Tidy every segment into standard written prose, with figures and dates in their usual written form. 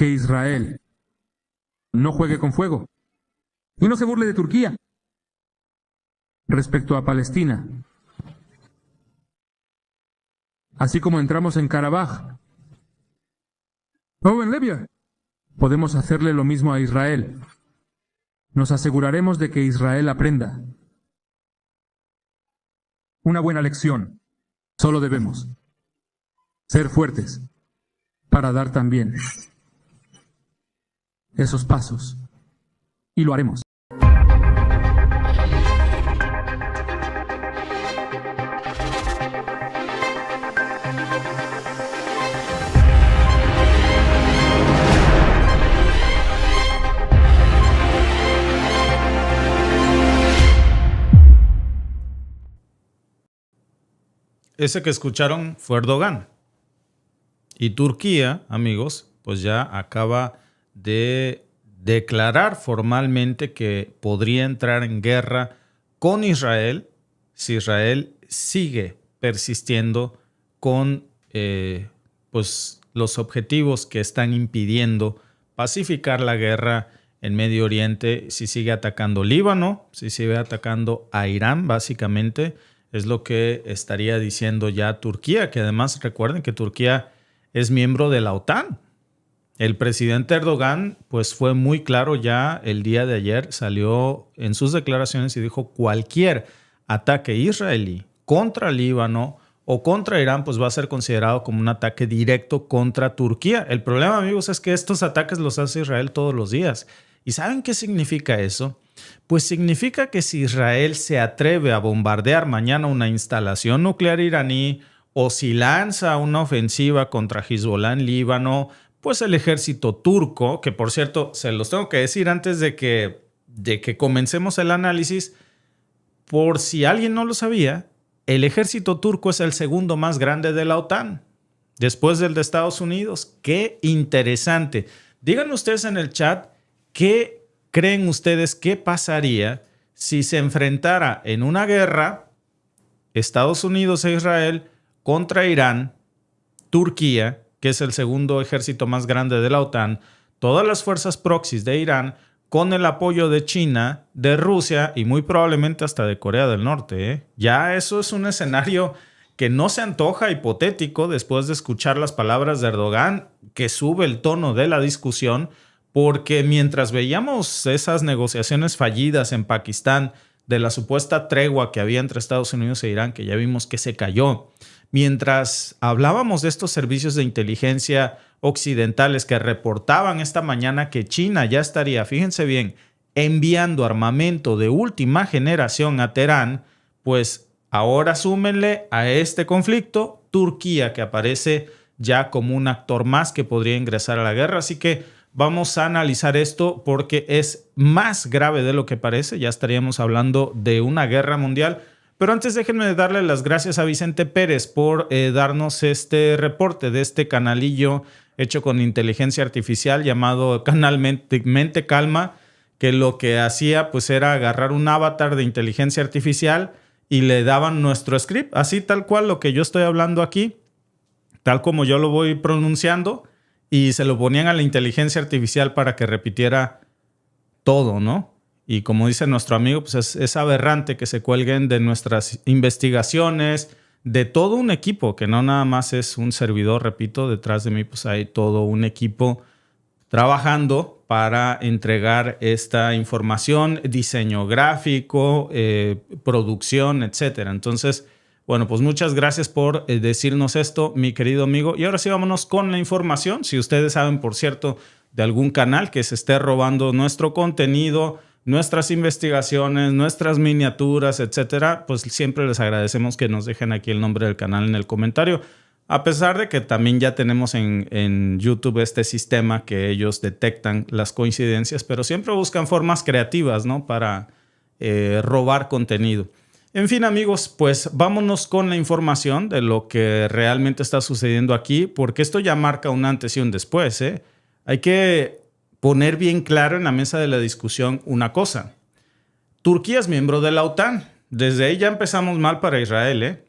que Israel no juegue con fuego y no se burle de Turquía. Respecto a Palestina, así como entramos en Karabaj o en Libia, podemos hacerle lo mismo a Israel. Nos aseguraremos de que Israel aprenda una buena lección. Solo debemos ser fuertes para dar también esos pasos. Y lo haremos. Ese que escucharon fue Erdogan. Y Turquía, amigos, pues ya acaba de declarar formalmente que podría entrar en guerra con Israel si Israel sigue persistiendo con pues los objetivos que están impidiendo pacificar la guerra en Medio Oriente, si sigue atacando Líbano, si sigue atacando a Irán, básicamente. Es lo que estaría diciendo ya Turquía, que además recuerden que Turquía es miembro de la OTAN. El presidente Erdogan pues fue muy claro ya el día de ayer, salió en sus declaraciones y dijo cualquier ataque israelí contra Líbano o contra Irán pues va a ser considerado como un ataque directo contra Turquía. El problema, amigos, es que estos ataques los hace Israel todos los días. ¿Y saben qué significa eso? Pues significa que si Israel se atreve a bombardear mañana una instalación nuclear iraní o si lanza una ofensiva contra Hezbollah en Líbano, pues el ejército turco, que por cierto, se los tengo que decir antes de que comencemos el análisis, por si alguien no lo sabía, el ejército turco es el segundo más grande de la OTAN, después del de Estados Unidos. ¡Qué interesante! Díganme ustedes en el chat, ¿qué creen ustedes que pasaría si se enfrentara en una guerra Estados Unidos e Israel contra Irán, Turquía, que es el segundo ejército más grande de la OTAN, todas las fuerzas proxies de Irán, con el apoyo de China, de Rusia y muy probablemente hasta de Corea del Norte? Ya eso es un escenario que no se antoja hipotético después de escuchar las palabras de Erdogan, que sube el tono de la discusión. Porque mientras veíamos esas negociaciones fallidas en Pakistán de la supuesta tregua que había entre Estados Unidos e Irán, que ya vimos que se cayó, mientras hablábamos de estos servicios de inteligencia occidentales que reportaban esta mañana que China ya estaría, fíjense bien, enviando armamento de última generación a Teherán, pues ahora súmenle a este conflicto Turquía, que aparece ya como un actor más que podría ingresar a la guerra. Así que vamos a analizar esto porque es más grave de lo que parece. Ya estaríamos hablando de una guerra mundial. Pero antes déjenme darle las gracias a Vicente Pérez por darnos este reporte de este canalillo hecho con inteligencia artificial llamado Canal Mente Calma, que lo que hacía pues era agarrar un avatar de inteligencia artificial y le daban nuestro script, así tal cual lo que yo estoy hablando aquí, tal como yo lo voy pronunciando. Y se lo ponían a la inteligencia artificial para que repitiera todo, ¿no? Y como dice nuestro amigo, pues es aberrante que se cuelguen de nuestras investigaciones, de todo un equipo, que no nada más es un servidor, repito, detrás de mí pues hay todo un equipo trabajando para entregar esta información, diseño gráfico, producción, etcétera. Entonces, bueno, pues muchas gracias por decirnos esto, mi querido amigo. Y ahora sí, vámonos con la información. Si ustedes saben, por cierto, de algún canal que se esté robando nuestro contenido, nuestras investigaciones, nuestras miniaturas, etcétera, pues siempre les agradecemos que nos dejen aquí el nombre del canal en el comentario. A pesar de que también ya tenemos en YouTube este sistema que ellos detectan las coincidencias, pero siempre buscan formas creativas, ¿no? Para robar contenido. En fin, amigos, pues vámonos con la información de lo que realmente está sucediendo aquí, porque esto ya marca un antes y un después, ¿eh? Hay que poner bien claro en la mesa de la discusión una cosa. Turquía es miembro de la OTAN. Desde ahí ya empezamos mal para Israel, ¿eh?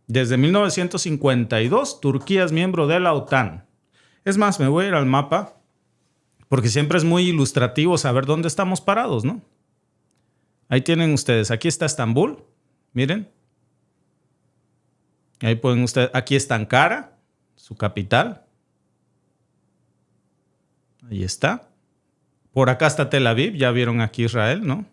Desde 1952, Turquía es miembro de la OTAN. Es más, me voy a ir al mapa porque siempre es muy ilustrativo saber dónde estamos parados, ¿no? Ahí tienen ustedes, aquí está Estambul, miren. Ahí pueden ustedes, aquí está Ankara, su capital. Ahí está. Por acá está Tel Aviv, ya vieron aquí Israel, ¿no?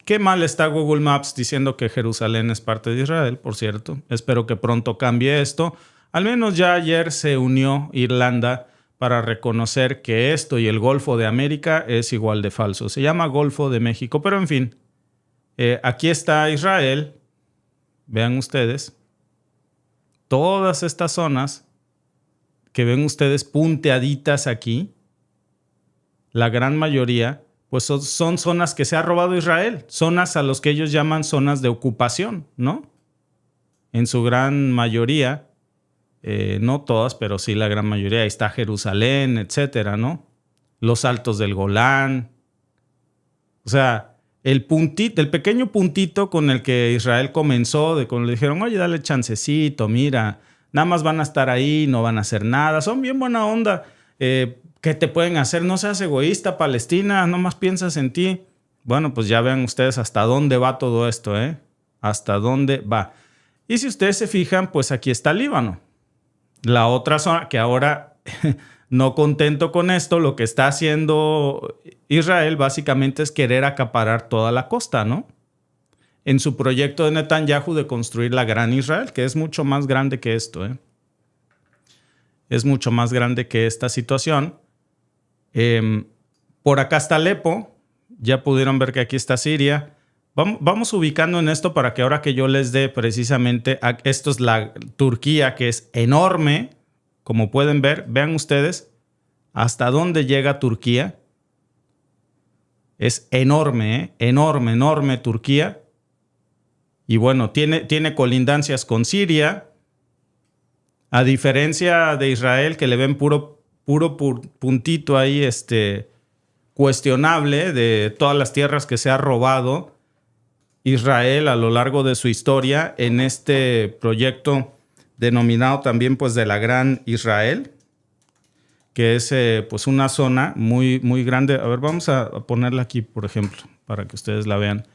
Qué mal está Google Maps diciendo que Jerusalén es parte de Israel, por cierto. Espero que pronto cambie esto. Al menos ya ayer se unió Irlanda para reconocer que esto y el Golfo de América es igual de falso. Se llama Golfo de México, pero en fin. Aquí está Israel. Vean ustedes. Todas estas zonas que ven ustedes punteaditas aquí, la gran mayoría, pues son zonas que se ha robado Israel, zonas a los que ellos llaman zonas de ocupación, ¿no? En su gran mayoría, no todas, pero sí la gran mayoría. Ahí está Jerusalén, etcétera, ¿no? Los Altos del Golán. O sea, el pequeño puntito con el que Israel comenzó, cuando le dijeron, oye, dale chancecito, mira, nada más van a estar ahí, no van a hacer nada, son bien buena onda. ¿Qué te pueden hacer? No seas egoísta, Palestina, no más piensas en ti. Bueno, pues ya vean ustedes hasta dónde va todo esto, ¿eh? Hasta dónde va. Y si ustedes se fijan, pues aquí está Líbano. La otra zona que ahora, no contento con esto, lo que está haciendo Israel básicamente es querer acaparar toda la costa, ¿no? En su proyecto de Netanyahu de construir la Gran Israel, que es mucho más grande que esto, ¿eh? Es mucho más grande que esta situación. Por acá está Alepo. Ya pudieron ver que aquí está Siria. Vamos ubicando en esto para que ahora que yo les dé precisamente... Esto es la Turquía, que es enorme. Como pueden ver, vean ustedes hasta dónde llega Turquía. Es enorme, ¿eh? Enorme, enorme Turquía. Y bueno, tiene colindancias con Siria. A diferencia de Israel, que le ven puro puntito ahí cuestionable de todas las tierras que se ha robado Israel a lo largo de su historia en este proyecto denominado también pues de la Gran Israel, que es pues una zona muy, muy grande. A ver, vamos a ponerla aquí, por ejemplo, para que ustedes la vean.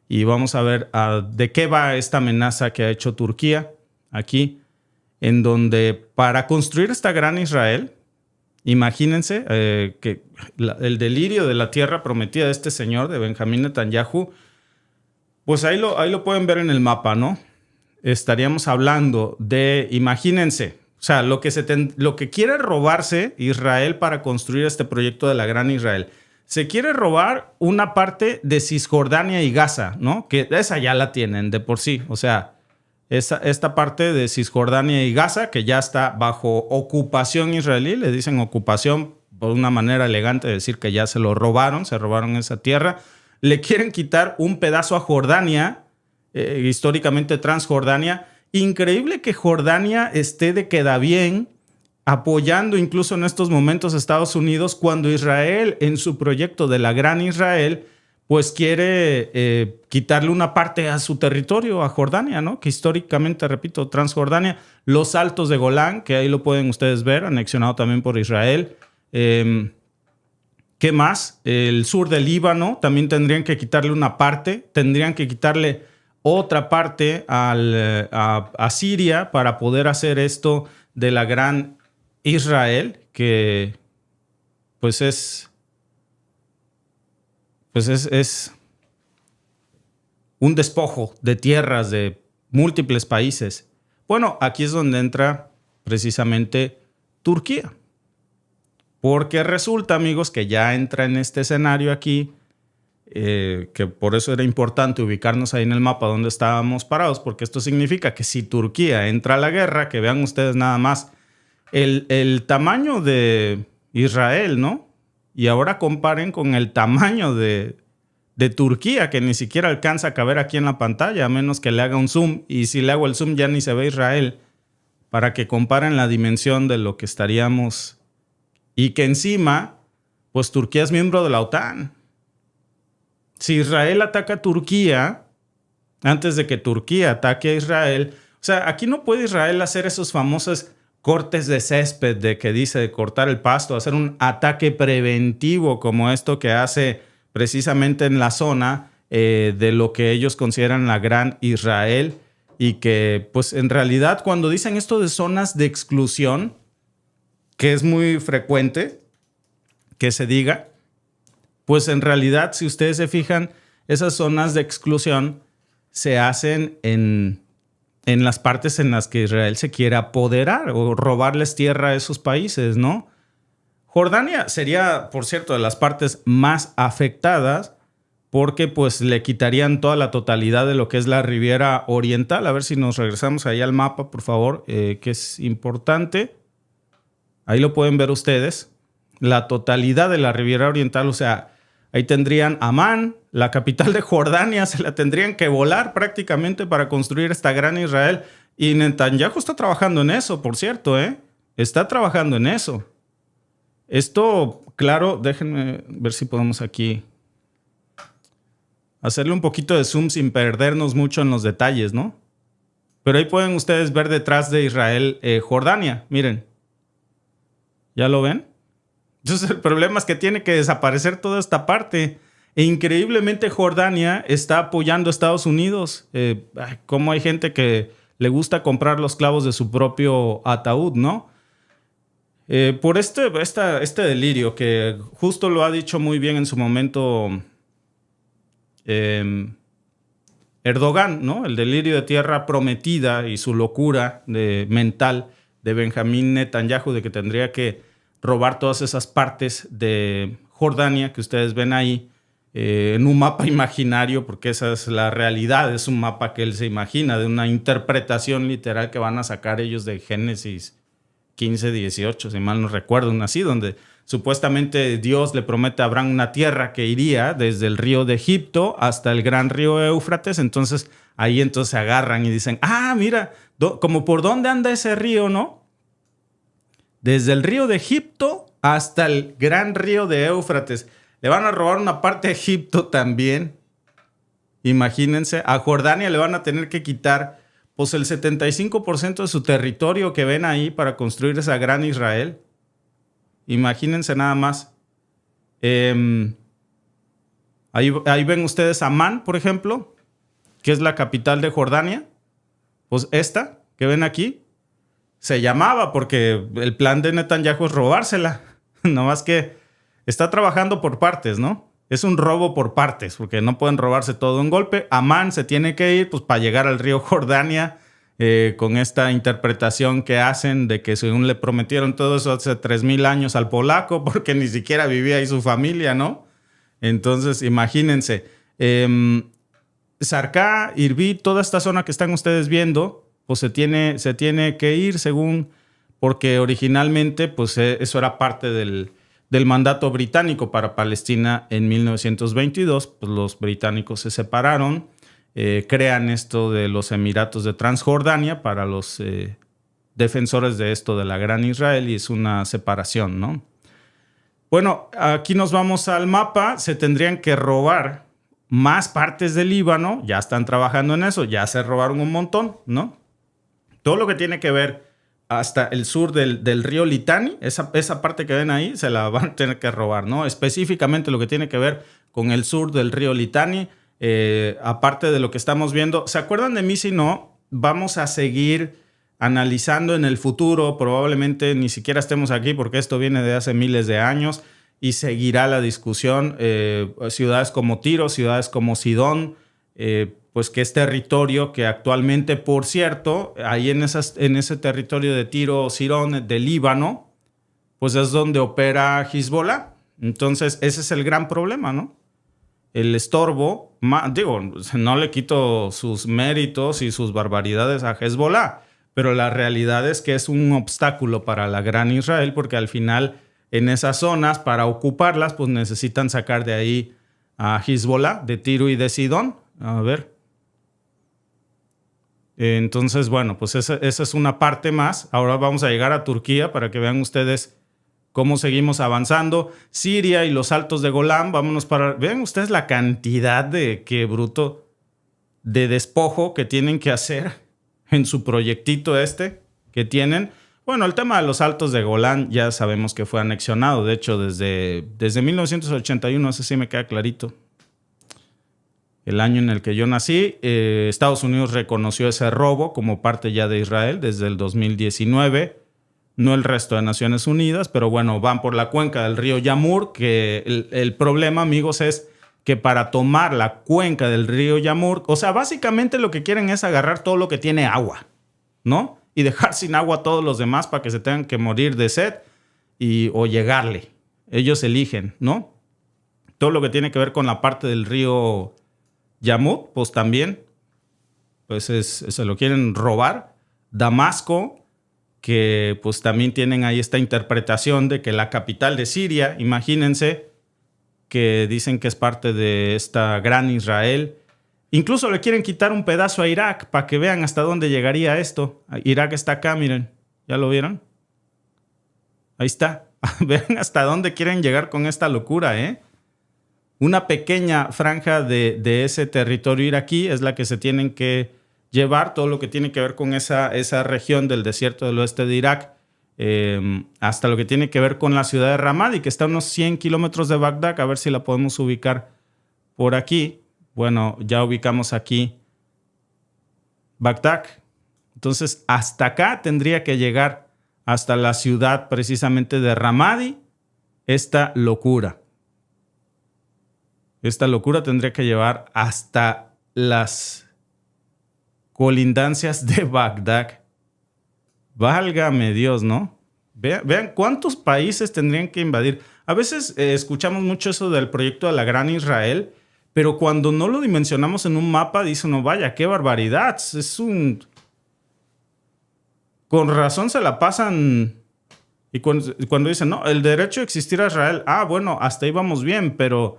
Y vamos a ver de qué va esta amenaza que ha hecho Turquía aquí, en donde para construir esta Gran Israel, imagínense que el delirio de la tierra prometida de este señor, de Benjamín Netanyahu, pues ahí lo pueden ver en el mapa, ¿no? Estaríamos hablando de, imagínense, o sea, lo que quiere robarse Israel para construir este proyecto de la Gran Israel. Se quiere robar una parte de Cisjordania y Gaza, ¿no? Que esa ya la tienen de por sí, o sea, esta parte de Cisjordania y Gaza, que ya está bajo ocupación israelí, le dicen ocupación por una manera elegante de decir que ya se robaron esa tierra. Le quieren quitar un pedazo a Jordania, históricamente Transjordania. Increíble que Jordania esté de queda bien, apoyando incluso en estos momentos a Estados Unidos, cuando Israel, en su proyecto de la Gran Israel, pues quiere quitarle una parte a su territorio, a Jordania, ¿no? Que históricamente, repito, Transjordania, los Altos de Golán, que ahí lo pueden ustedes ver, anexionado también por Israel. ¿Qué más? El sur del Líbano, también tendrían que quitarle una parte, tendrían que quitarle otra parte a Siria para poder hacer esto de la Gran Israel, que pues es un despojo de tierras de múltiples países. Bueno, aquí es donde entra precisamente Turquía. Porque resulta, amigos, que ya entra en este escenario aquí, que por eso era importante ubicarnos ahí en el mapa donde estábamos parados, porque esto significa que si Turquía entra a la guerra, que vean ustedes nada más el tamaño de Israel, ¿no? Y ahora comparen con el tamaño de Turquía, que ni siquiera alcanza a caber aquí en la pantalla, a menos que le haga un zoom. Y si le hago el zoom ya ni se ve Israel, para que comparen la dimensión de lo que estaríamos. Y que encima, pues Turquía es miembro de la OTAN. Si Israel ataca a Turquía, antes de que Turquía ataque a Israel, o sea, aquí no puede Israel hacer esos famosos cortes de césped, de que dice de cortar el pasto, hacer un ataque preventivo como esto que hace precisamente en la zona de lo que ellos consideran la Gran Israel, y que pues en realidad cuando dicen esto de zonas de exclusión, que es muy frecuente que se diga, pues en realidad si ustedes se fijan, esas zonas de exclusión se hacen en las partes en las que Israel se quiere apoderar o robarles tierra a esos países, ¿no? Jordania sería, por cierto, de las partes más afectadas porque pues le quitarían toda la totalidad de lo que es la Riviera Oriental. A ver si nos regresamos ahí al mapa, por favor, que es importante. Ahí lo pueden ver ustedes. La totalidad de la Riviera Oriental, o sea, ahí tendrían Amán, la capital de Jordania, se la tendrían que volar prácticamente para construir esta gran Israel. Y Netanyahu está trabajando en eso, por cierto, ¿eh? Está trabajando en eso. Esto, claro, déjenme ver si podemos aquí hacerle un poquito de zoom sin perdernos mucho en los detalles, ¿no? Pero ahí pueden ustedes ver detrás de Israel, Jordania, miren. ¿Ya lo ven? Entonces el problema es que tiene que desaparecer toda esta parte. E increíblemente Jordania está apoyando a Estados Unidos. Como hay gente que le gusta comprar los clavos de su propio ataúd, ¿no? Por este delirio que justo lo ha dicho muy bien en su momento Erdogan, ¿no? El delirio de tierra prometida y su locura mental de Benjamín Netanyahu de que tendría que robar todas esas partes de Jordania que ustedes ven ahí en un mapa imaginario, porque esa es la realidad, es un mapa que él se imagina, de una interpretación literal que van a sacar ellos de Génesis 15, 18, si mal no recuerdo, así, donde supuestamente Dios le promete a Abraham una tierra que iría desde el río de Egipto hasta el gran río Éufrates. Entonces ahí entonces se agarran y dicen, mira, como por dónde anda ese río, ¿no? Desde el río de Egipto hasta el gran río de Éufrates. Le van a robar una parte de Egipto también. Imagínense, a Jordania le van a tener que quitar pues el 75% de su territorio que ven ahí para construir esa gran Israel. Imagínense nada más. Ahí ven ustedes Amán, por ejemplo, que es la capital de Jordania. Pues esta que ven aquí se llamaba, porque el plan de Netanyahu es robársela. No más que está trabajando por partes, ¿no? Es un robo por partes, porque no pueden robarse todo en golpe. Amán se tiene que ir pues, para llegar al río Jordania, con esta interpretación que hacen de que según le prometieron todo eso hace 3,000 años al polaco, porque ni siquiera vivía ahí su familia, ¿no? Entonces, imagínense. Sarká, Irví, toda esta zona que están ustedes viendo, pues se tiene que ir porque originalmente pues eso era parte del mandato británico para Palestina en 1922. Pues los británicos se separaron, crean esto de los Emiratos de Transjordania para los defensores de esto de la Gran Israel, y es una separación, ¿no? Bueno, aquí nos vamos al mapa. Se tendrían que robar más partes del Líbano. Ya están trabajando en eso. Ya se robaron un montón, ¿no? Todo lo que tiene que ver hasta el sur del río Litani, esa parte que ven ahí, se la van a tener que robar, ¿no? Específicamente lo que tiene que ver con el sur del río Litani, aparte de lo que estamos viendo. ¿Se acuerdan de mí? Si no, vamos a seguir analizando en el futuro. Probablemente ni siquiera estemos aquí porque esto viene de hace miles de años y seguirá la discusión. Ciudades como Tiro, ciudades como Sidón, pues que es territorio que actualmente, por cierto, ahí en ese territorio de Tiro, Sidón, de Líbano, pues es donde opera Hezbollah. Entonces ese es el gran problema, ¿no? El estorbo, no le quito sus méritos y sus barbaridades a Hezbollah, pero la realidad es que es un obstáculo para la Gran Israel, porque al final en esas zonas, para ocuparlas, pues necesitan sacar de ahí a Hezbollah, de Tiro y de Sidón. A ver. Entonces, bueno, pues esa es una parte más. Ahora vamos a llegar a Turquía para que vean ustedes cómo seguimos avanzando. Siria y los altos de Golán, vámonos para... Vean ustedes la cantidad de despojo que tienen que hacer en su proyectito que tienen. Bueno, el tema de los Altos de Golán ya sabemos que fue anexionado. De hecho, desde 1981, ese sí me queda clarito. El año en el que yo nací, Estados Unidos reconoció ese robo como parte ya de Israel desde el 2019. No el resto de Naciones Unidas, pero bueno, van por la cuenca del río Yamur, que el problema, amigos, es que para tomar la cuenca del río Yamur, o sea, básicamente lo que quieren es agarrar todo lo que tiene agua, ¿no? Y dejar sin agua a todos los demás para que se tengan que morir de sed o llegarle. Ellos eligen, ¿no? Todo lo que tiene que ver con la parte del río Yamur, pues también, pues se lo quieren robar. Damasco, que pues también tienen ahí esta interpretación de que la capital de Siria, imagínense, que dicen que es parte de esta gran Israel. Incluso le quieren quitar un pedazo a Irak para que vean hasta dónde llegaría esto. Irak está acá, miren. ¿Ya lo vieron? Ahí está. Vean hasta dónde quieren llegar con esta locura, ¿eh? Una pequeña franja de ese territorio iraquí es la que se tienen que llevar, todo lo que tiene que ver con esa región del desierto del oeste de Irak, hasta lo que tiene que ver con la ciudad de Ramadi, que está a unos 100 kilómetros de Bagdad. A ver si la podemos ubicar por aquí. Bueno, ya ubicamos aquí Bagdad. Entonces, hasta acá tendría que llegar, hasta la ciudad precisamente de Ramadi, esta locura. Esta locura tendría que llevar hasta las colindancias de Bagdad. Válgame Dios, ¿no? Vean cuántos países tendrían que invadir. A veces escuchamos mucho eso del proyecto de la Gran Israel, pero cuando no lo dimensionamos en un mapa, dicen, no, vaya, qué barbaridad. Con razón se la pasan. Y cuando dicen, no, el derecho a existir a Israel. Ah, bueno, hasta ahí vamos bien, pero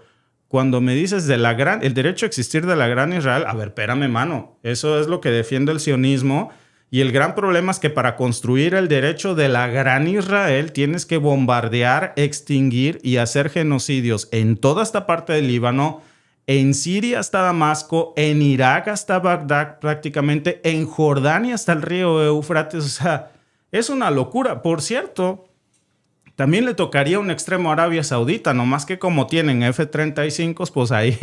cuando me dices el derecho a existir de la Gran Israel, a ver, espérame, mano. Eso es lo que defiende el sionismo. Y el gran problema es que para construir el derecho de la Gran Israel tienes que bombardear, extinguir y hacer genocidios en toda esta parte del Líbano, en Siria hasta Damasco, en Irak hasta Bagdad prácticamente, en Jordania hasta el río Éufrates. O sea, es una locura. Por cierto, también le tocaría un extremo a Arabia Saudita, nomás que como tienen F-35, pues ahí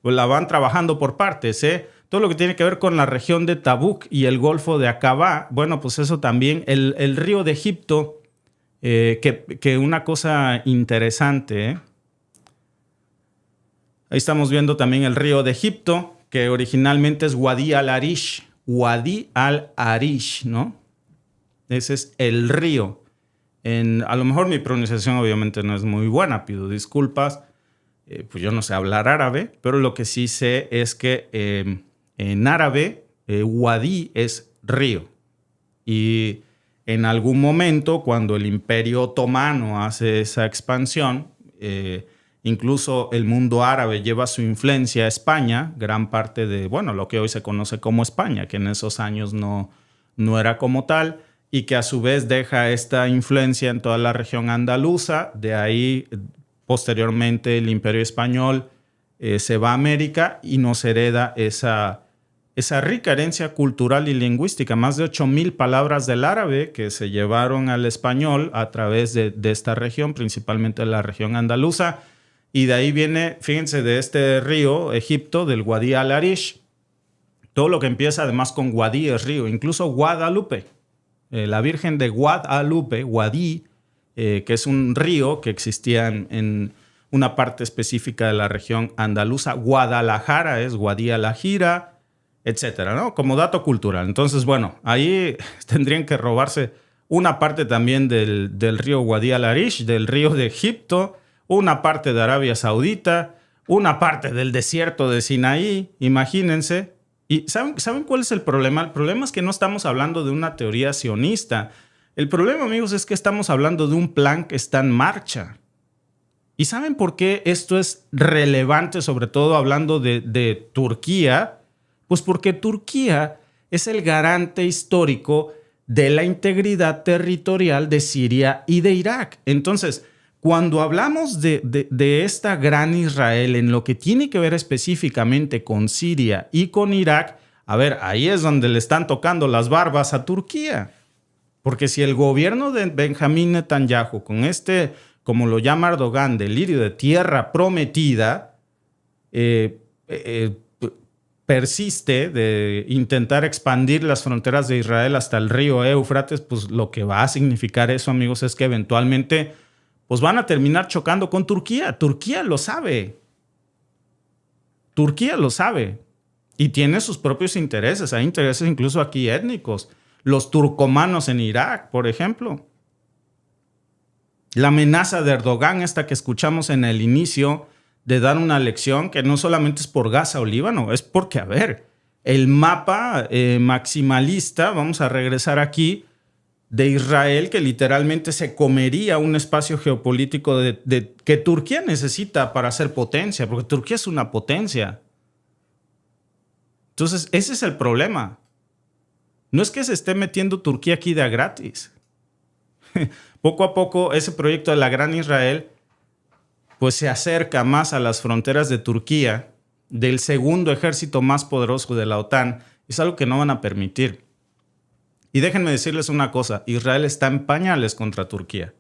pues la van trabajando por partes, ¿eh? Todo lo que tiene que ver con la región de Tabuk y el Golfo de Aqaba, bueno, pues eso también, el río de Egipto, que una cosa interesante, ¿eh? Ahí estamos viendo también el río de Egipto, que originalmente es Wadi al-Arish. Wadi al-Arish, ¿no? Ese es el río. A lo mejor mi pronunciación obviamente no es muy buena, pido disculpas. Pues yo no sé hablar árabe, pero lo que sí sé es que en árabe, Wadi es río. Y en algún momento, cuando el Imperio Otomano hace esa expansión, incluso el mundo árabe lleva su influencia a España, gran parte de, bueno, lo que hoy se conoce como España, que en esos años no era como tal, y que a su vez deja esta influencia en toda la región andaluza. De ahí, posteriormente, el Imperio Español se va a América y nos hereda esa rica herencia cultural y lingüística. Más de 8,000 palabras del árabe que se llevaron al español a través de esta región, principalmente la región andaluza. Y de ahí viene, fíjense, de este río, Egipto, del Wadi al-Arish. Todo lo que empieza además con Wadi es río, incluso Guadalupe. La Virgen de Guadalupe, Wadi, que es un río que existía en una parte específica de la región andaluza. Guadalajara es Wadi al-Ajira, etcétera, ¿no? Como dato cultural. Entonces, bueno, ahí tendrían que robarse una parte también del río Wadi al-Arish, del río de Egipto, una parte de Arabia Saudita, una parte del desierto de Sinaí, imagínense. ¿Y saben cuál es el problema? El problema es que no estamos hablando de una teoría sionista. El problema, amigos, es que estamos hablando de un plan que está en marcha. ¿Y saben por qué esto es relevante, sobre todo hablando de Turquía? Pues porque Turquía es el garante histórico de la integridad territorial de Siria y de Irak. Entonces, cuando hablamos de esta gran Israel en lo que tiene que ver específicamente con Siria y con Irak, a ver, ahí es donde le están tocando las barbas a Turquía. Porque si el gobierno de Benjamín Netanyahu, con este, como lo llama Erdogan, delirio de tierra prometida, persiste de intentar expandir las fronteras de Israel hasta el río Éufrates, pues lo que va a significar eso, amigos, es que eventualmente pues van a terminar chocando con Turquía. Turquía lo sabe. Turquía lo sabe. Y tiene sus propios intereses. Hay intereses incluso aquí étnicos. Los turcomanos en Irak, por ejemplo. La amenaza de Erdogan, esta que escuchamos en el inicio, de dar una lección que no solamente es por Gaza o Líbano, es porque, a ver, el mapa maximalista, vamos a regresar aquí, de Israel, que literalmente se comería un espacio geopolítico que Turquía necesita para ser potencia, porque Turquía es una potencia. Entonces, ese es el problema. No es que se esté metiendo Turquía aquí de a gratis. Poco a poco, ese proyecto de la Gran Israel pues se acerca más a las fronteras de Turquía, del segundo ejército más poderoso de la OTAN. Es algo que no van a permitir. Y déjenme decirles una cosa, Israel está en pañales contra Turquía.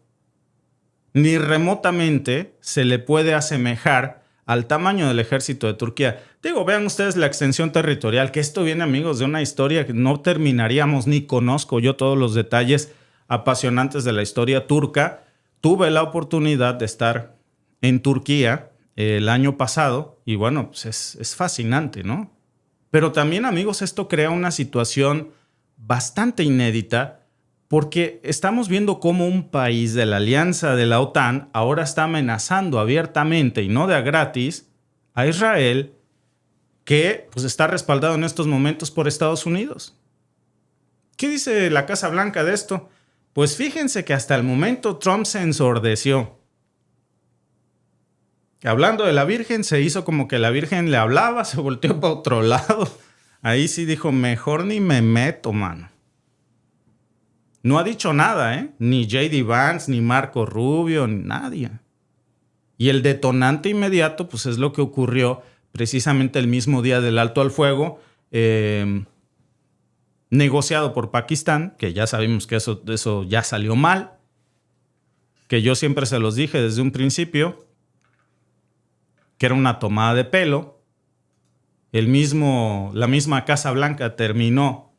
Ni remotamente se le puede asemejar al tamaño del ejército de Turquía. Digo, vean ustedes la extensión territorial, que esto viene, amigos, de una historia que no terminaríamos, ni conozco yo todos los detalles apasionantes de la historia turca. Tuve la oportunidad de estar en Turquía el año pasado y bueno, pues es fascinante, ¿no? Pero también, amigos, esto crea una situación bastante inédita porque estamos viendo cómo un país de la alianza de la OTAN ahora está amenazando abiertamente y no de a gratis a Israel, que pues está respaldado en estos momentos por Estados Unidos. ¿Qué dice la Casa Blanca de esto? Pues fíjense que hasta el momento Trump se ensordeció. Hablando de la Virgen, se hizo como que la Virgen le hablaba, se volteó para otro lado. Ahí sí dijo, mejor ni me meto, mano. No ha dicho nada, ¿eh? Ni J.D. Vance, ni Marco Rubio, ni nadie. Y el detonante inmediato, pues es lo que ocurrió precisamente el mismo día del alto al fuego, negociado por Pakistán, que ya sabemos que eso ya salió mal, que yo siempre se los dije desde un principio, que era una tomada de pelo. La misma Casa Blanca terminó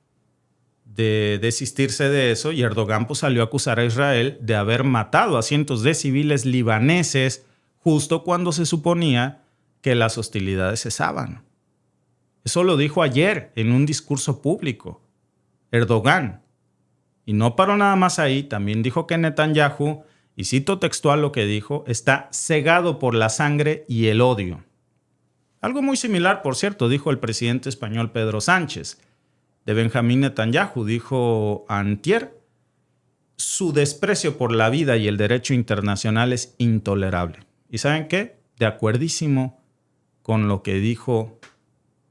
de desistirse de eso y Erdogan pues salió a acusar a Israel de haber matado a cientos de civiles libaneses justo cuando se suponía que las hostilidades cesaban. Eso lo dijo ayer en un discurso público Erdogan. Y no paró nada más ahí, también dijo que Netanyahu, y cito textual lo que dijo, está cegado por la sangre y el odio. Algo muy similar, por cierto, dijo el presidente español Pedro Sánchez. De Benjamín Netanyahu dijo antier, su desprecio por la vida y el derecho internacional es intolerable. ¿Y saben qué? De acuerdísimo con lo que dijo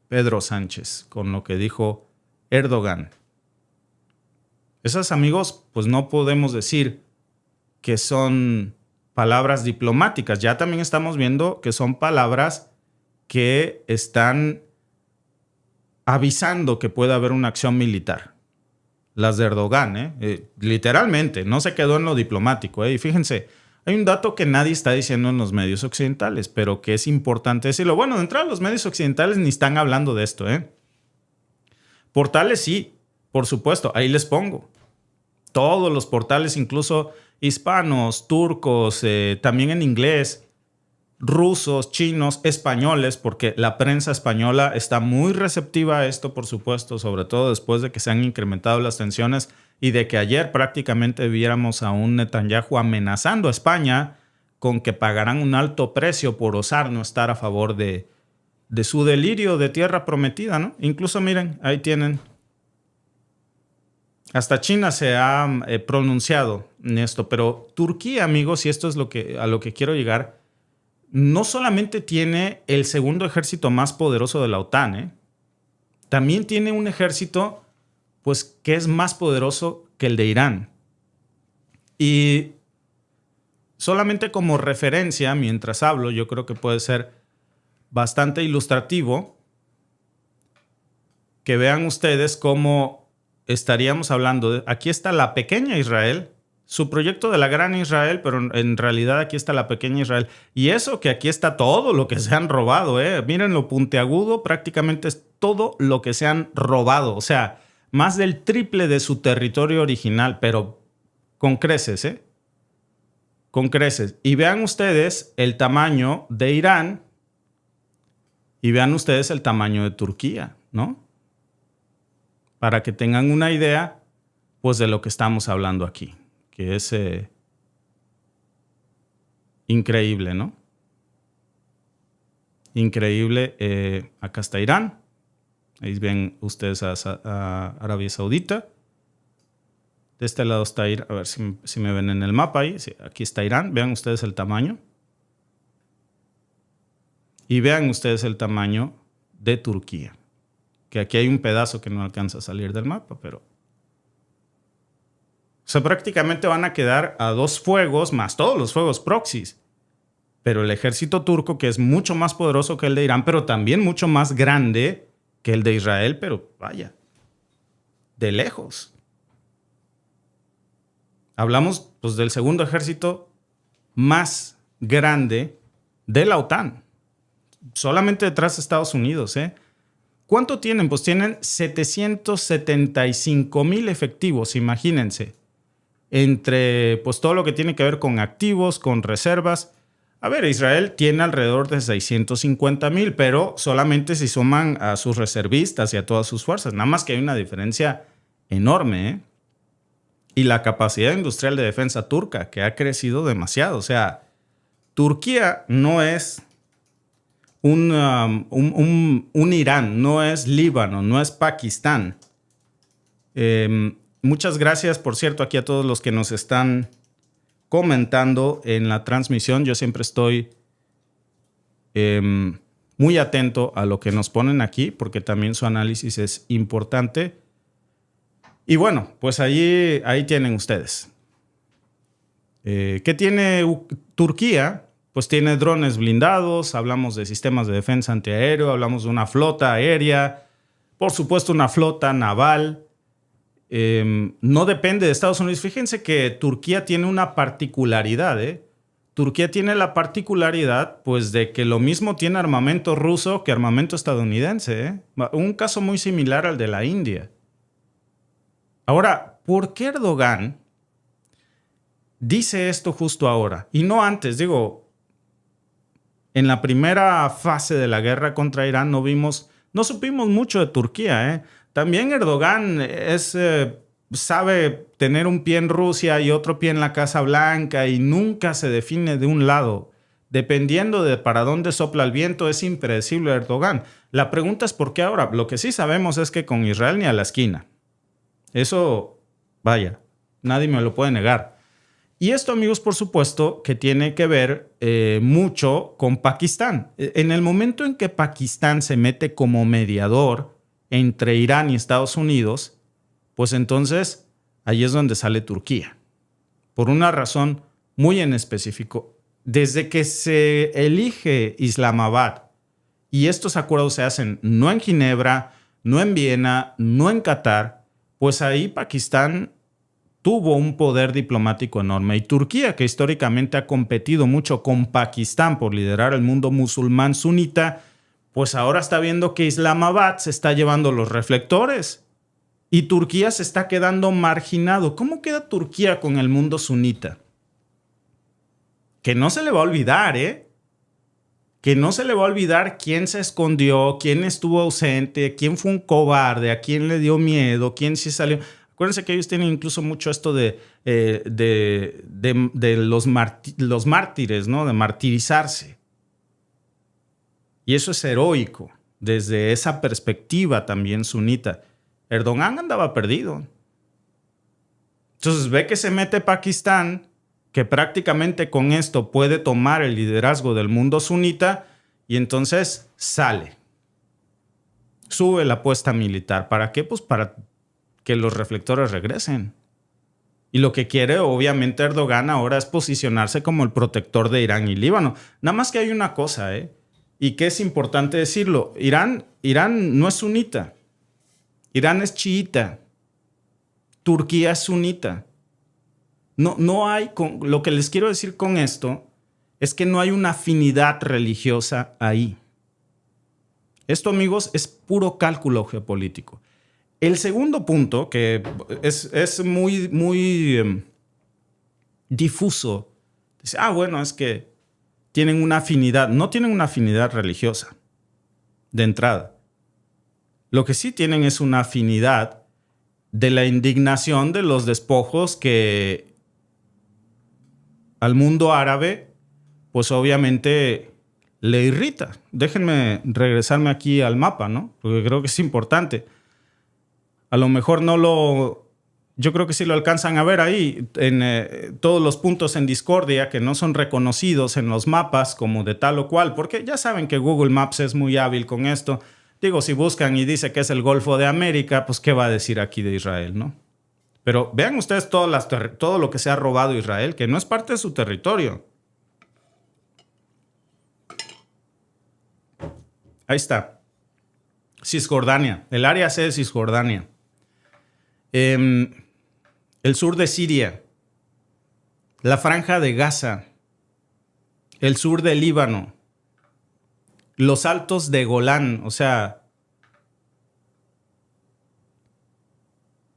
Pedro Sánchez, con lo que dijo Erdogan. Esas, amigos, pues no podemos decir que son palabras diplomáticas. Ya también estamos viendo que son palabras que están avisando que puede haber una acción militar. Las de Erdogan, literalmente, no se quedó en lo diplomático. Y fíjense, hay un dato que nadie está diciendo en los medios occidentales, pero que es importante decirlo. Bueno, de entrada los medios occidentales ni están hablando de esto. Portales sí, por supuesto, ahí les pongo. Todos los portales, incluso hispanos, turcos, también en inglés, rusos, chinos, españoles, porque la prensa española está muy receptiva a esto, por supuesto, sobre todo después de que se han incrementado las tensiones y de que ayer prácticamente viéramos a un Netanyahu amenazando a España con que pagarán un alto precio por osar no estar a favor de su delirio de tierra prometida, ¿no? Incluso miren, ahí tienen. Hasta China se ha pronunciado en esto, pero Turquía, amigos, y esto es a lo que quiero llegar, no solamente tiene el segundo ejército más poderoso de la OTAN, también tiene un ejército pues, que es más poderoso que el de Irán. Y solamente como referencia, mientras hablo, yo creo que puede ser bastante ilustrativo que vean ustedes cómo estaríamos hablando de... Aquí está la pequeña Israel, su proyecto de la gran Israel, pero en realidad aquí está la pequeña Israel. Y eso que aquí está todo lo que se han robado, ¿eh? Miren lo puntiagudo, prácticamente es todo lo que se han robado. O sea, más del triple de su territorio original, pero con creces, ¿eh? Con creces. Y vean ustedes el tamaño de Irán y vean ustedes el tamaño de Turquía, ¿no? Para que tengan una idea, pues, de lo que estamos hablando aquí, que es increíble, ¿no? Increíble. Acá está Irán. Ahí ven ustedes a Arabia Saudita. De este lado está Irán. A ver si me ven en el mapa ahí. Sí, aquí está Irán. Vean ustedes el tamaño. Y vean ustedes el tamaño de Turquía. Que aquí hay un pedazo que no alcanza a salir del mapa, pero... O sea, prácticamente van a quedar a 2 fuegos más todos los fuegos proxies. Pero el ejército turco, que es mucho más poderoso que el de Irán, pero también mucho más grande que el de Israel, pero vaya, de lejos. Hablamos, pues, del segundo ejército más grande de la OTAN. Solamente detrás de Estados Unidos, ¿eh? ¿Cuánto tienen? Pues tienen 775,000 efectivos, imagínense. Entre, pues, todo lo que tiene que ver con activos, con reservas. A ver, Israel tiene alrededor de 650,000, pero solamente si suman a sus reservistas y a todas sus fuerzas. Nada más que hay una diferencia enorme, ¿eh? Y la capacidad industrial de defensa turca, que ha crecido demasiado. O sea, Turquía no es un Irán, no es Líbano, no es Pakistán. Muchas gracias, por cierto, aquí a todos los que nos están comentando en la transmisión. Yo siempre estoy muy atento a lo que nos ponen aquí, porque también su análisis es importante. Y bueno, pues ahí tienen ustedes. ¿Qué tiene Turquía? Pues tiene drones blindados, hablamos de sistemas de defensa antiaéreo, hablamos de una flota aérea, por supuesto una flota naval. No depende de Estados Unidos. Fíjense que Turquía tiene una particularidad, ¿eh? Turquía tiene la particularidad, pues, de que lo mismo tiene armamento ruso que armamento estadounidense, ¿eh? Un caso muy similar al de la India. Ahora, ¿por qué Erdogan dice esto justo ahora? Y no antes, digo, en la primera fase de la guerra contra Irán no supimos mucho de Turquía, ¿eh? También Erdogan sabe tener un pie en Rusia y otro pie en la Casa Blanca y nunca se define de un lado. Dependiendo de para dónde sopla el viento, es impredecible Erdogan. La pregunta es ¿por qué ahora? Lo que sí sabemos es que con Israel ni a la esquina. Eso, vaya, nadie me lo puede negar. Y esto, amigos, por supuesto, que tiene que ver mucho con Pakistán. En el momento en que Pakistán se mete como mediador entre Irán y Estados Unidos, pues entonces ahí es donde sale Turquía. Por una razón muy en específico. Desde que se elige Islamabad y estos acuerdos se hacen no en Ginebra, no en Viena, no en Qatar, pues ahí Pakistán tuvo un poder diplomático enorme. Y Turquía, que históricamente ha competido mucho con Pakistán por liderar el mundo musulmán sunita, pues ahora está viendo que Islamabad se está llevando los reflectores y Turquía se está quedando marginado. ¿Cómo queda Turquía con el mundo sunita? Que no se le va a olvidar, ¿eh? Que no se le va a olvidar quién se escondió, quién estuvo ausente, quién fue un cobarde, a quién le dio miedo, quién sí salió. Acuérdense que ellos tienen incluso mucho esto de los mártires, ¿no? De martirizarse. Y eso es heroico, desde esa perspectiva también sunita. Erdogan andaba perdido. Entonces ve que se mete Pakistán, que prácticamente con esto puede tomar el liderazgo del mundo sunita, y entonces sale. Sube la apuesta militar. ¿Para qué? Pues para que los reflectores regresen. Y lo que quiere, obviamente, Erdogan ahora es posicionarse como el protector de Irán y Líbano. Nada más que hay una cosa, y que es importante decirlo. Irán no es sunita. Irán es chiita. Turquía es sunita. No hay, lo que les quiero decir con esto es que no hay una afinidad religiosa ahí. Esto, amigos, es puro cálculo geopolítico. El segundo punto, que es muy difuso, dice, bueno, es que tienen una afinidad. No tienen una afinidad religiosa, de entrada. Lo que sí tienen es una afinidad de la indignación de los despojos que al mundo árabe, pues obviamente le irrita. Déjenme regresarme aquí al mapa, ¿no? Porque creo que es importante. A lo mejor yo creo que sí lo alcanzan a ver ahí, en todos los puntos en discordia que no son reconocidos en los mapas como de tal o cual, porque ya saben que Google Maps es muy hábil con esto. Digo, si buscan y dice que es el Golfo de América, pues ¿qué va a decir aquí de Israel, no? Pero vean ustedes todo lo que se ha robado Israel, que no es parte de su territorio. Ahí está. Cisjordania, el área C de Cisjordania. El sur de Siria, la franja de Gaza, el sur del Líbano, los altos de Golán, o sea,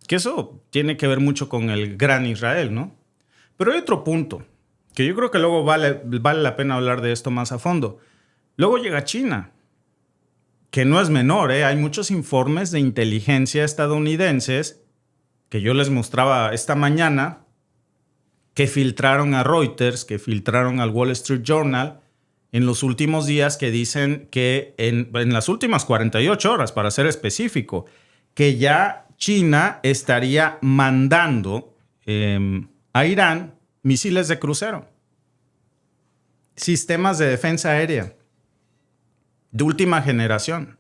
que eso tiene que ver mucho con el gran Israel, ¿no? Pero hay otro punto, que yo creo que luego vale la pena hablar de esto más a fondo. Luego llega China, que no es menor, ¿eh? Hay muchos informes de inteligencia estadounidenses que yo les mostraba esta mañana, que filtraron a Reuters, que filtraron al Wall Street Journal en los últimos días, que dicen que en las últimas 48 horas, para ser específico, que ya China estaría mandando a Irán misiles de crucero, sistemas de defensa aérea de última generación.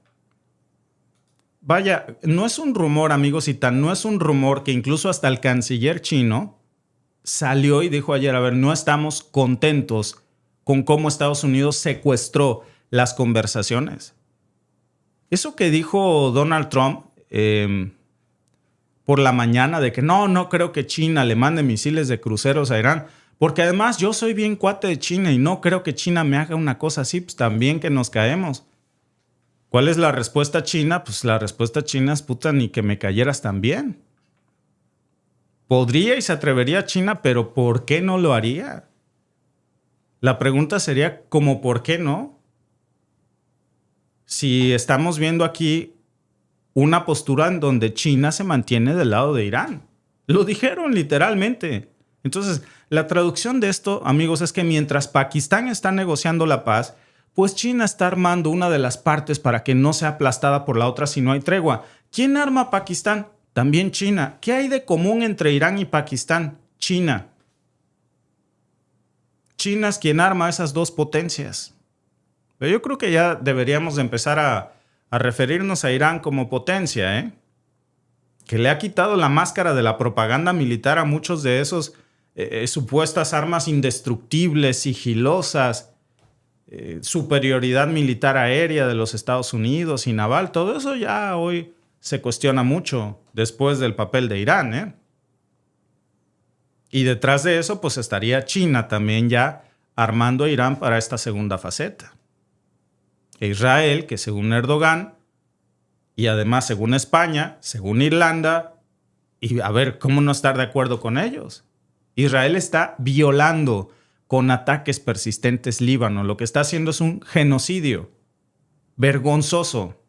Vaya, no es un rumor, amigos, y tan no es un rumor que incluso hasta el canciller chino salió y dijo ayer, a ver, no estamos contentos con cómo Estados Unidos secuestró las conversaciones. Eso que dijo Donald Trump por la mañana de que no creo que China le mande misiles de cruceros a Irán, porque además yo soy bien cuate de China y no creo que China me haga una cosa así, pues también que nos caemos. ¿Cuál es la respuesta china? Pues la respuesta china es puta, ni que me cayeras también. Podría y se atrevería China, pero ¿por qué no lo haría? La pregunta sería, ¿cómo por qué no? Si estamos viendo aquí una postura en donde China se mantiene del lado de Irán. Lo dijeron literalmente. Entonces, la traducción de esto, amigos, es que mientras Pakistán está negociando la paz, pues China está armando una de las partes para que no sea aplastada por la otra si no hay tregua. ¿Quién arma a Pakistán? También China. ¿Qué hay de común entre Irán y Pakistán? China. China es quien arma a esas dos potencias. Pero yo creo que ya deberíamos de empezar a referirnos a Irán como potencia, ¿eh? Que le ha quitado la máscara de la propaganda militar a muchos de esos supuestas armas indestructibles, sigilosas, superioridad militar aérea de los Estados Unidos y naval. Todo eso ya hoy se cuestiona mucho después del papel de Irán, ¿eh? Y detrás de eso, pues estaría China también ya armando a Irán para esta segunda faceta. E Israel, que según Erdogan, y además según España, según Irlanda, y a ver, ¿cómo no estar de acuerdo con ellos? Israel está violando con ataques persistentes Líbano. Lo que está haciendo es un genocidio vergonzoso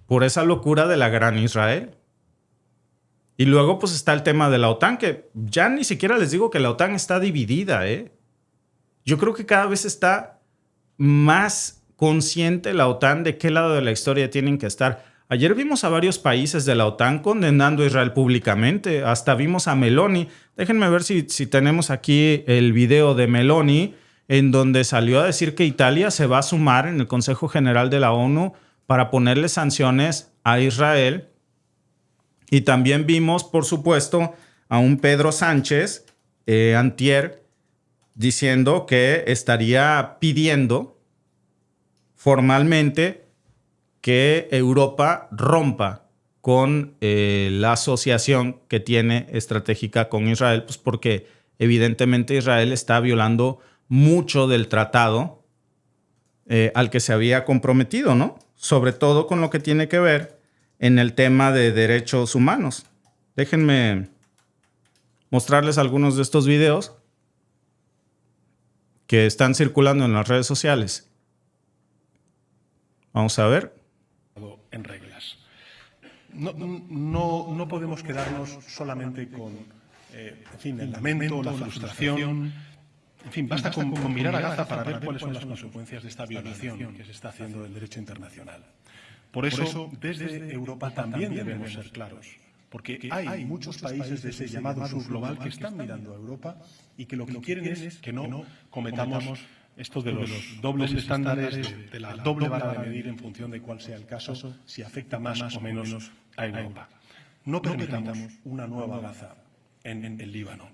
por esa locura de la gran Israel. Y luego pues está el tema de la OTAN, que ya ni siquiera les digo que la OTAN está dividida, ¿eh? Yo creo que cada vez está más consciente la OTAN de qué lado de la historia tienen que estar. Ayer vimos a varios países de la OTAN condenando a Israel públicamente. Hasta vimos a Meloni. Déjenme ver si tenemos aquí el video de Meloni, en donde salió a decir que Italia se va a sumar en el Consejo General de la ONU para ponerle sanciones a Israel. Y también vimos, por supuesto, a un Pedro Sánchez, antier, diciendo que estaría pidiendo formalmente que Europa rompa con la asociación que tiene estratégica con Israel, pues porque evidentemente Israel está violando mucho del tratado al que se había comprometido, ¿no? Sobre todo con lo que tiene que ver en el tema de derechos humanos. Déjenme mostrarles algunos de estos videos que están circulando en las redes sociales. Vamos a ver. En reglas. No podemos quedarnos solamente con en fin, el lamento, la frustración. En fin, basta con mirar a Gaza para ver cuáles son las consecuencias de esta violación que se está haciendo del derecho internacional. Por eso, desde Europa también debemos ser claros, porque hay muchos países de ese llamado sur global que están mirando a Europa y que lo que quieren es que no cometamos esto de los dobles estándares, de la doble vara de medir en función de cuál sea el caso, si afecta más o menos a Europa. No permitamos una nueva Gaza en el Líbano,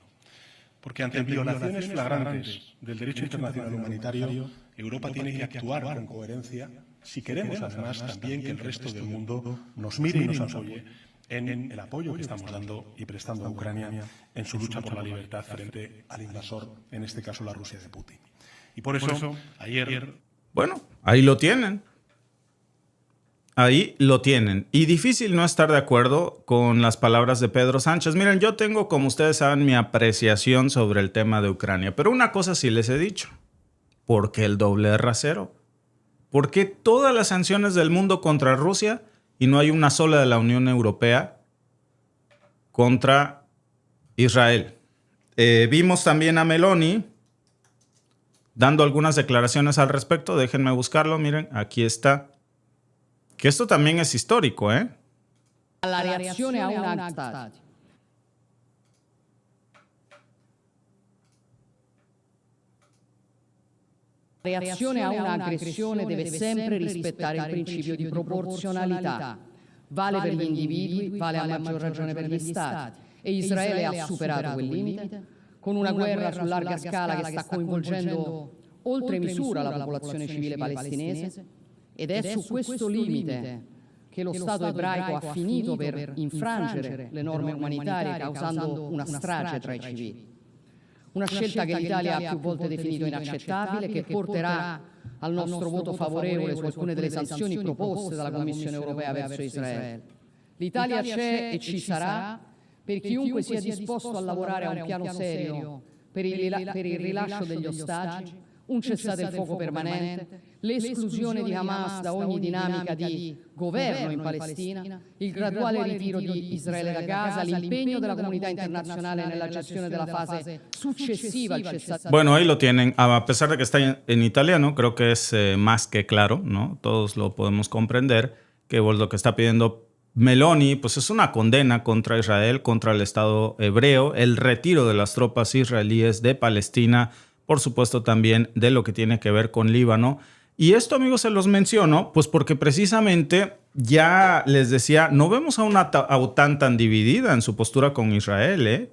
porque ante violaciones flagrantes del derecho internacional humanitario, Europa tiene que actuar con coherencia si queremos además también que el resto del mundo nos mire y nos apoye en el apoyo que estamos dando y prestando a Ucrania en su lucha por la libertad frente al invasor, en este caso la Rusia de Putin. Y por eso, ayer... Bueno, ahí lo tienen. Ahí lo tienen. Y difícil no estar de acuerdo con las palabras de Pedro Sánchez. Miren, yo tengo, como ustedes saben, mi apreciación sobre el tema de Ucrania. Pero una cosa sí les he dicho. ¿Por qué el doble rasero? ¿Por qué todas las sanciones del mundo contra Rusia y no hay una sola de la Unión Europea contra Israel? Vimos también a Meloni dando algunas declaraciones al respecto. Déjenme buscarlo. Miren, aquí está. Que esto también es histórico, ¿eh? La reazione a un attacco. La reazione a un'aggressione deve sempre rispettare il principio di proporzionalità. Vale per gli individui, vale a maggior ragione per gli Stati. E Israele ha superato quel limite con una guerra su larga scala che sta coinvolgendo oltre misura la popolazione civile palestinese. Ed è su questo limite che lo Stato ebraico ha finito per infrangere le norme umanitarie causando una strage tra i civili. Una scelta che l'Italia ha più volte definito inaccettabile, che porterà al nostro voto favorevole su alcune delle sanzioni proposte dalla Commissione europea verso Israele. L'Italia c'è e ci sarà per chiunque sia disposto a lavorare a un piano serio per il rilascio degli ostaggi, un cessate il fuoco permanente, l'esclusione di Hamas da ogni dinamica di governo in Palestina, il graduale ritiro di Israele da Gaza, l'impegno della comunità internazionale nella gestione della fase successiva al cessate. Bueno, ahí lo tienen. A pesar de que está en italiano, creo que es más que claro, ¿no? Todos lo podemos comprender, que pues, lo que está pidiendo Meloni pues es una condena contra Israel, contra el Estado hebreo, el retiro de las tropas israelíes de Palestina, por supuesto también de lo que tiene que ver con Líbano. Y esto, amigos, se los menciono pues porque precisamente ya les decía, no vemos a una OTAN tan dividida en su postura con Israel, ¿eh?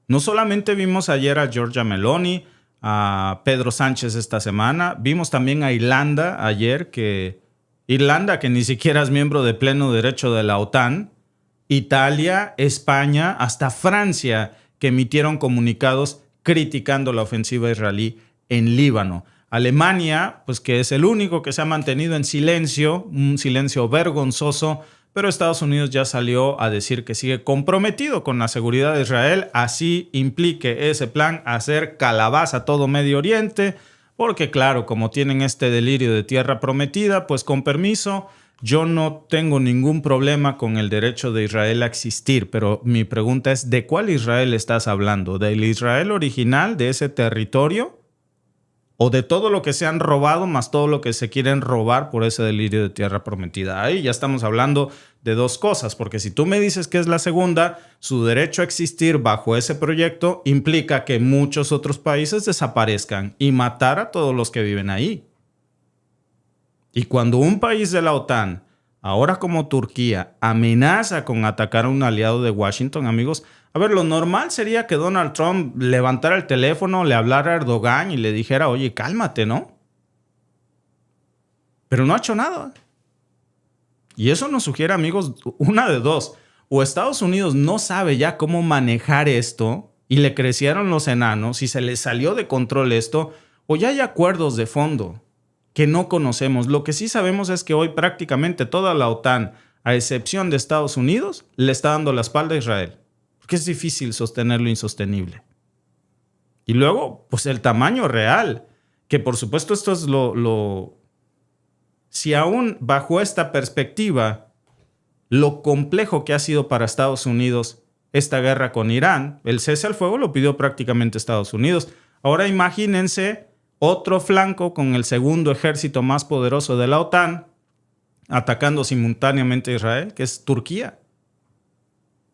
No solamente vimos ayer a Giorgia Meloni, a Pedro Sánchez esta semana, vimos también a Irlanda ayer, que ni siquiera es miembro de pleno derecho de la OTAN, Italia, España, hasta Francia, que emitieron comunicados criticando la ofensiva israelí en Líbano. Alemania, pues que es el único que se ha mantenido en silencio, un silencio vergonzoso, pero Estados Unidos ya salió a decir que sigue comprometido con la seguridad de Israel, así implique ese plan hacer calabaza a todo Medio Oriente, porque claro, como tienen este delirio de tierra prometida, pues con permiso, yo no tengo ningún problema con el derecho de Israel a existir, pero mi pregunta es, ¿de cuál Israel estás hablando? ¿Del Israel original, de ese territorio? ¿O de todo lo que se han robado más todo lo que se quieren robar por ese delirio de tierra prometida? Ahí ya estamos hablando de dos cosas, porque si tú me dices que es la segunda, su derecho a existir bajo ese proyecto implica que muchos otros países desaparezcan y matar a todos los que viven ahí. Y cuando un país de la OTAN, ahora como Turquía, amenaza con atacar a un aliado de Washington, amigos, a ver, lo normal sería que Donald Trump levantara el teléfono, le hablara a Erdogan y le dijera, oye, cálmate, ¿no? Pero no ha hecho nada. Y eso nos sugiere, amigos, una de dos. O Estados Unidos no sabe ya cómo manejar esto y le crecieron los enanos y se le salió de control esto, o ya hay acuerdos de fondo que no conocemos. Lo que sí sabemos es que hoy prácticamente toda la OTAN, a excepción de Estados Unidos, le está dando la espalda a Israel. Porque es difícil sostener lo insostenible. Y luego, pues el tamaño real, que por supuesto esto es si aún bajo esta perspectiva, lo complejo que ha sido para Estados Unidos esta guerra con Irán, el cese al fuego lo pidió prácticamente Estados Unidos. Ahora imagínense otro flanco con el segundo ejército más poderoso de la OTAN atacando simultáneamente a Israel, que es Turquía.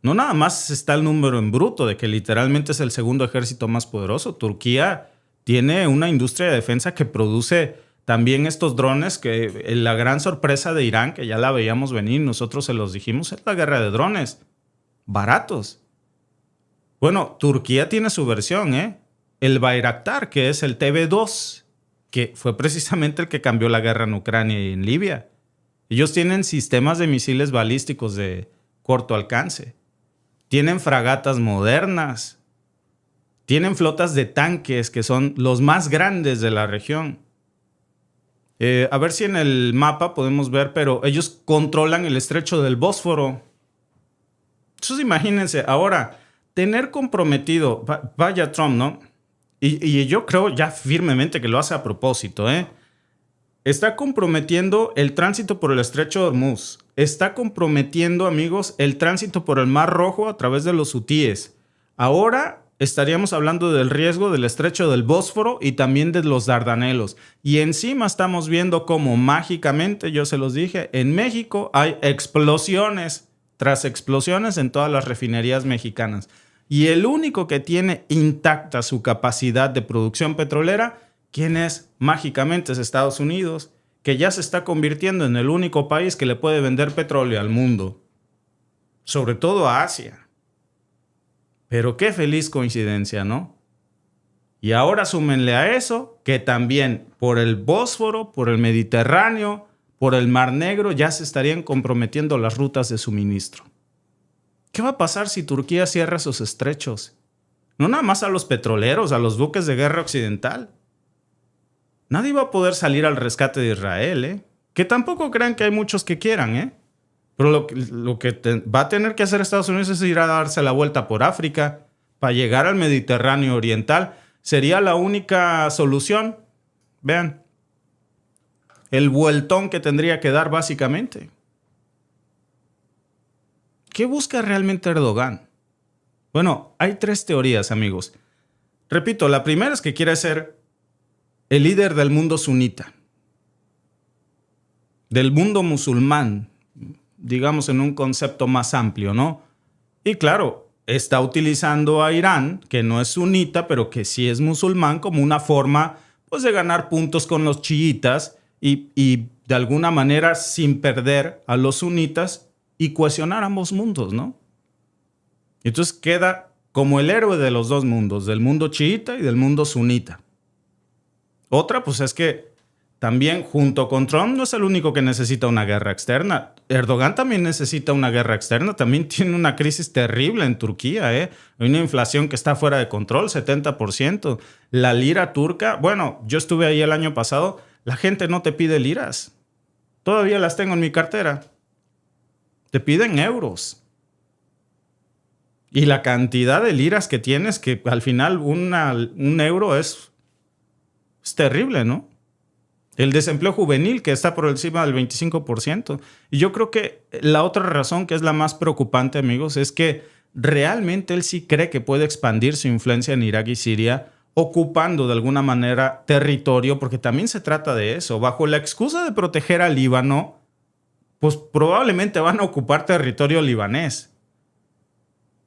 No nada más está el número en bruto de que literalmente es el segundo ejército más poderoso. Turquía tiene una industria de defensa que produce también estos drones, que la gran sorpresa de Irán, que ya la veíamos venir, nosotros se los dijimos, es la guerra de drones. Baratos. Bueno, Turquía tiene su versión, el Bayraktar, que es el TB2, que fue precisamente el que cambió la guerra en Ucrania y en Libia. Ellos tienen sistemas de misiles balísticos de corto alcance. Tienen fragatas modernas. Tienen flotas de tanques que son los más grandes de la región. A ver si en el mapa podemos ver, pero ellos controlan el estrecho del Bósforo. Entonces imagínense, ahora, tener comprometido, vaya Trump, ¿no? Y yo creo ya firmemente que lo hace a propósito, Está comprometiendo el tránsito por el estrecho de Hormuz. Está comprometiendo, amigos, el tránsito por el Mar Rojo a través de los hutíes. Ahora estaríamos hablando del riesgo del estrecho del Bósforo y también de los Dardanelos. Y encima estamos viendo cómo mágicamente, yo se los dije, en México hay explosiones tras explosiones en todas las refinerías mexicanas. Y el único que tiene intacta su capacidad de producción petrolera, ¿quién es? Mágicamente es Estados Unidos, que ya se está convirtiendo en el único país que le puede vender petróleo al mundo. Sobre todo a Asia. Pero qué feliz coincidencia, ¿no? Y ahora súmenle a eso que también por el Bósforo, por el Mediterráneo, por el Mar Negro ya se estarían comprometiendo las rutas de suministro. ¿Qué va a pasar si Turquía cierra sus estrechos? No nada más a los petroleros, a los buques de guerra occidental. Nadie va a poder salir al rescate de Israel, Que tampoco crean que hay muchos que quieran, Pero lo que va a tener que hacer Estados Unidos es ir a darse la vuelta por África para llegar al Mediterráneo Oriental. Sería la única solución. Vean, el vueltón que tendría que dar básicamente. ¿Qué busca realmente Erdogan? Bueno, hay 3 teorías, amigos. Repito, la primera es que quiere ser el líder del mundo sunita, del mundo musulmán, digamos en un concepto más amplio, ¿no? Y claro, está utilizando a Irán, que no es sunita, pero que sí es musulmán, como una forma pues, de ganar puntos con los chiitas y de alguna manera sin perder a los sunitas y cohesionar ambos mundos, ¿no? Entonces queda como el héroe de los dos mundos, del mundo chiita y del mundo sunita. Otra, pues es que también junto con Trump no es el único que necesita una guerra externa. Erdogan también necesita una guerra externa. También tiene una crisis terrible en Turquía. Hay una inflación que está fuera de control, 70%. La lira turca, bueno, yo estuve ahí el año pasado. La gente no te pide liras. Todavía las tengo en mi cartera. Te piden euros. Y la cantidad de liras que tienes, que al final un euro es terrible, ¿no? El desempleo juvenil que está por encima del 25%. Y yo creo que la otra razón que es la más preocupante, amigos, es que realmente él sí cree que puede expandir su influencia en Irak y Siria, ocupando de alguna manera territorio, porque también se trata de eso. Bajo la excusa de proteger al Líbano, pues probablemente van a ocupar territorio libanés.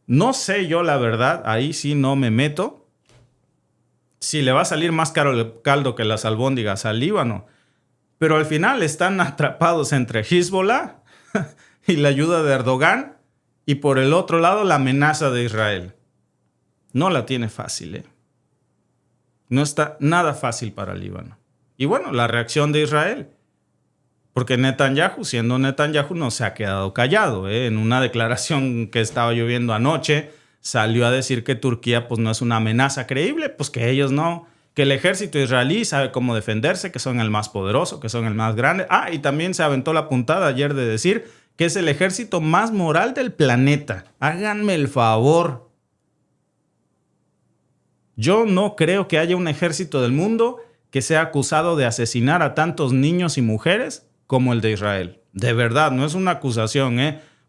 No sé yo, la verdad, ahí sí no me meto. Si le va a salir más caro el caldo que las albóndigas al Líbano. Pero al final están atrapados entre Hezbollah y la ayuda de Erdogan y por el otro lado la amenaza de Israel. No la tiene fácil, No está nada fácil para el Líbano. Y bueno, la reacción de Israel. Porque Netanyahu, siendo Netanyahu, no se ha quedado callado. En una declaración que estaba yo viendo anoche, salió a decir que Turquía pues, no es una amenaza creíble, pues que ellos no, que el ejército israelí sabe cómo defenderse, que son el más poderoso, que son el más grande. Y también se aventó la puntada ayer de decir que es el ejército más moral del planeta. Háganme el favor. Yo no creo que haya un ejército del mundo que sea acusado de asesinar a tantos niños y mujeres como el de Israel. De verdad, no es una acusación,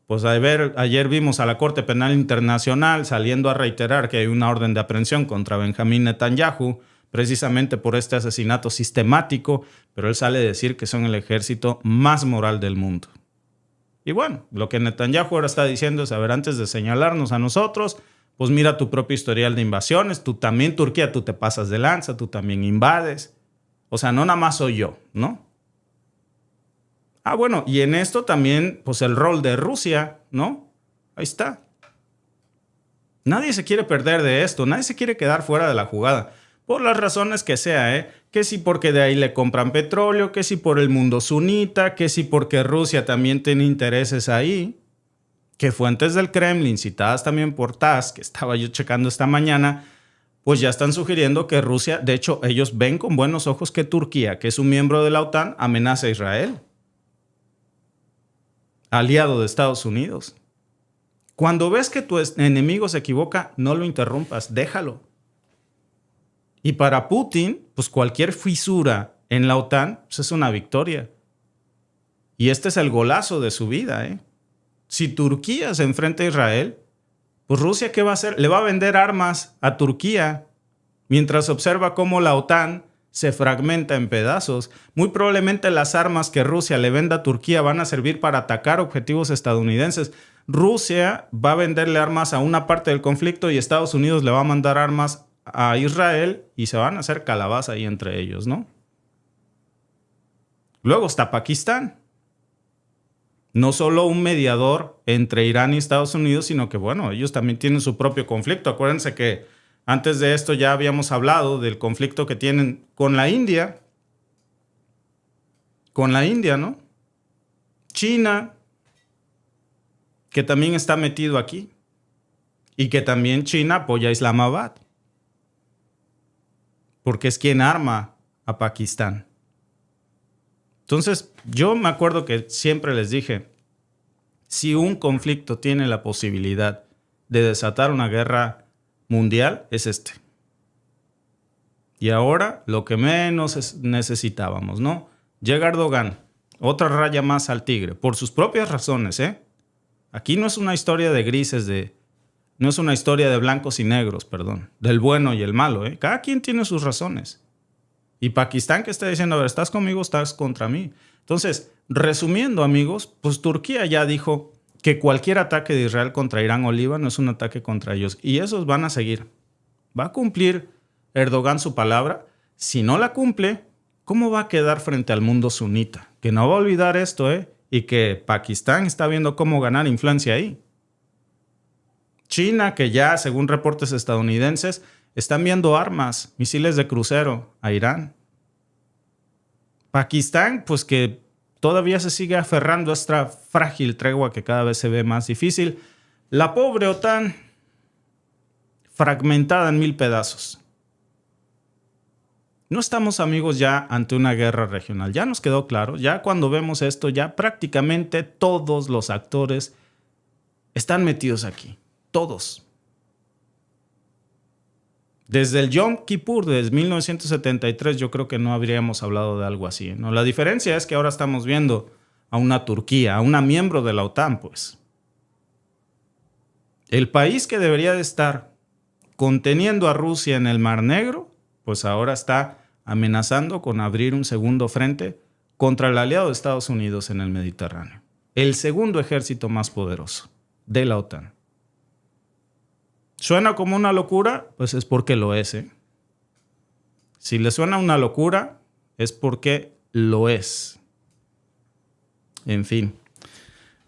Pues ayer vimos a la Corte Penal Internacional saliendo a reiterar que hay una orden de aprehensión contra Benjamín Netanyahu, precisamente por este asesinato sistemático, pero él sale a decir que son el ejército más moral del mundo. Y bueno, lo que Netanyahu ahora está diciendo es, a ver, antes de señalarnos a nosotros, pues mira tu propio historial de invasiones, tú también, Turquía, tú te pasas de lanza, tú también invades. O sea, no nada más soy yo, ¿no? Bueno, y en esto también, pues el rol de Rusia, ¿no? Ahí está. Nadie se quiere perder de esto, nadie se quiere quedar fuera de la jugada, por las razones que sea, que si porque de ahí le compran petróleo, que si por el mundo sunita, que si porque Rusia también tiene intereses ahí, que fuentes del Kremlin, citadas también por TASS, que estaba yo checando esta mañana, pues ya están sugiriendo que Rusia, de hecho, ellos ven con buenos ojos que Turquía, que es un miembro de la OTAN, amenaza a Israel, aliado de Estados Unidos. Cuando ves que tu enemigo se equivoca, no lo interrumpas, déjalo. Y para Putin, pues cualquier fisura en la OTAN pues es una victoria. Y este es el golazo de su vida, Si Turquía se enfrenta a Israel, pues Rusia, ¿qué va a hacer? Le va a vender armas a Turquía mientras observa cómo la OTAN se fragmenta en pedazos. Muy probablemente las armas que Rusia le venda a Turquía van a servir para atacar objetivos estadounidenses. Rusia va a venderle armas a una parte del conflicto y Estados Unidos le va a mandar armas a Israel y se van a hacer calabaza ahí entre ellos, ¿no? Luego está Pakistán. No solo un mediador entre Irán y Estados Unidos, sino que, bueno, ellos también tienen su propio conflicto. Acuérdense que antes de esto ya habíamos hablado del conflicto que tienen con la India. Con la India, ¿no? China, que también está metido aquí. Y que también China apoya a Islamabad. Porque es quien arma a Pakistán. Entonces, yo me acuerdo que siempre les dije, si un conflicto tiene la posibilidad de desatar una guerra mundial, es este. Y ahora, lo que menos necesitábamos, ¿no? Llega Erdogan, otra raya más al tigre, por sus propias razones, Aquí no es una historia de grises, no es una historia de blancos y negros, perdón, del bueno y el malo, Cada quien tiene sus razones. Y Pakistán que está diciendo, a ver, ¿estás conmigo o estás contra mí? Entonces, resumiendo, amigos, pues Turquía ya dijo que cualquier ataque de Israel contra Irán o Líbano es un ataque contra ellos. Y esos van a seguir. ¿Va a cumplir Erdogan su palabra? Si no la cumple, ¿cómo va a quedar frente al mundo sunita? Que no va a olvidar esto, Y que Pakistán está viendo cómo ganar influencia ahí. China, que ya, según reportes estadounidenses, está enviando armas, misiles de crucero a Irán. Pakistán, pues que todavía se sigue aferrando a esta frágil tregua que cada vez se ve más difícil. La pobre OTAN, fragmentada en 1000 pedazos. No estamos, amigos, ya ante una guerra regional. Ya nos quedó claro, ya cuando vemos esto, ya prácticamente todos los actores están metidos aquí. Todos. Desde el Yom Kippur, desde 1973, yo creo que no habríamos hablado de algo así, ¿no? La diferencia es que ahora estamos viendo a una Turquía, a una miembro de la OTAN, pues. El país que debería de estar conteniendo a Rusia en el Mar Negro, pues ahora está amenazando con abrir un segundo frente contra el aliado de Estados Unidos en el Mediterráneo. El segundo ejército más poderoso de la OTAN. ¿Suena como una locura? Pues es porque lo es, Si le suena una locura, es porque lo es. En fin.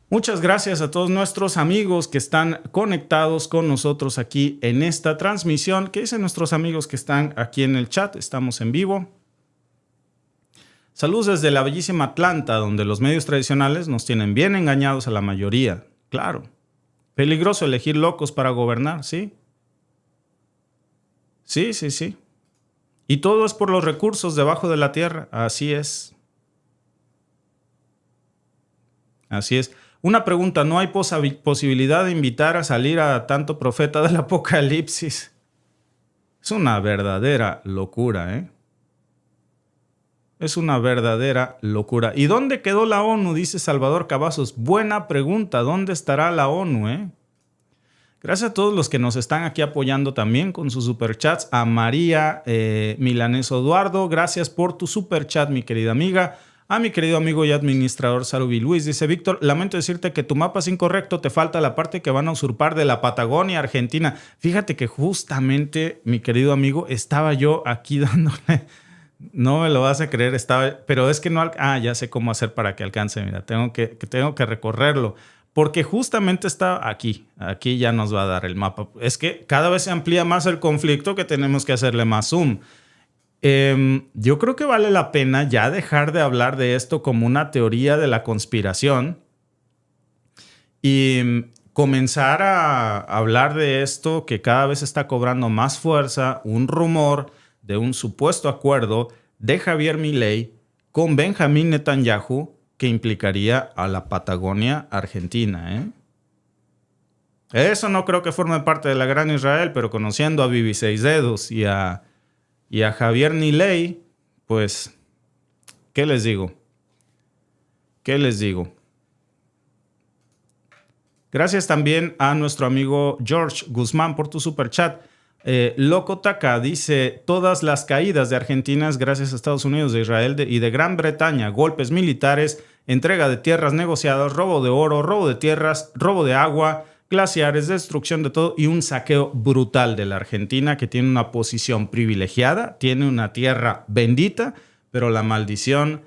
Muchas gracias a todos nuestros amigos que están conectados con nosotros aquí en esta transmisión. ¿Qué dicen nuestros amigos que están aquí en el chat? Estamos en vivo. Saludos desde la bellísima Atlanta, donde los medios tradicionales nos tienen bien engañados a la mayoría. Claro. Peligroso elegir locos para gobernar, ¿sí? Sí. Y todo es por los recursos debajo de la tierra. Así es. Así es. Una pregunta, ¿no hay posibilidad de invitar a salir a tanto profeta del apocalipsis? Es una verdadera locura, ¿eh? Es una verdadera locura. ¿Y dónde quedó la ONU? Dice Salvador Cavazos. Buena pregunta, ¿dónde estará la ONU, eh? Gracias a todos los que nos están aquí apoyando también con sus superchats. A María Milaneso Eduardo, gracias por tu superchat, mi querida amiga. A mi querido amigo y administrador Sarubi Luis, dice Víctor, lamento decirte que tu mapa es incorrecto, te falta la parte que van a usurpar de la Patagonia Argentina. Fíjate que justamente, mi querido amigo, estaba yo aquí dándole, no me lo vas a creer, pero es que no, ya sé cómo hacer para que alcance, mira, tengo que recorrerlo, porque justamente está aquí ya nos va a dar el mapa. Es que cada vez se amplía más el conflicto que tenemos que hacerle más zoom. Yo creo que vale la pena ya dejar de hablar de esto como una teoría de la conspiración y comenzar a hablar de esto que cada vez está cobrando más fuerza, un rumor de un supuesto acuerdo de Javier Milei con Benjamín Netanyahu que implicaría a la Patagonia Argentina, ¿eh? Eso no creo que forme parte de la Gran Israel, pero conociendo a Bibi Seis Dedos y a Javier Milei, pues, ¿qué les digo? Gracias también a nuestro amigo George Guzmán por tu superchat. Loco Taka dice, todas las caídas de Argentina es gracias a Estados Unidos, de Israel y de Gran Bretaña. Golpes militares, entrega de tierras negociadas, robo de oro, robo de tierras, robo de agua, glaciares, destrucción de todo y un saqueo brutal de la Argentina, que tiene una posición privilegiada, tiene una tierra bendita, pero la maldición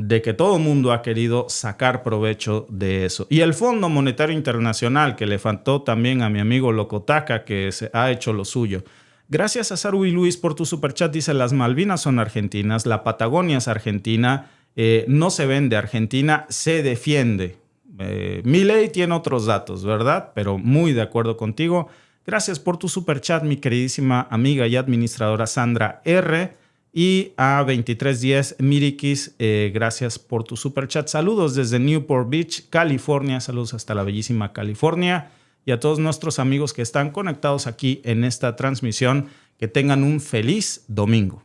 de que todo el mundo ha querido sacar provecho de eso. Y el Fondo Monetario Internacional, que le faltó también a mi amigo Locotaka, que se ha hecho lo suyo. Gracias a Sarubi Luis por tu superchat. Dice, las Malvinas son argentinas, la Patagonia es argentina, no se vende Argentina, se defiende. Milei tiene otros datos, ¿verdad? Pero muy de acuerdo contigo. Gracias por tu superchat, mi queridísima amiga y administradora Sandra R. Y a 2310 Mirikis, gracias por tu superchat. Saludos desde Newport Beach, California. Saludos hasta la bellísima California. Y a todos nuestros amigos que están conectados aquí en esta transmisión, que tengan un feliz domingo.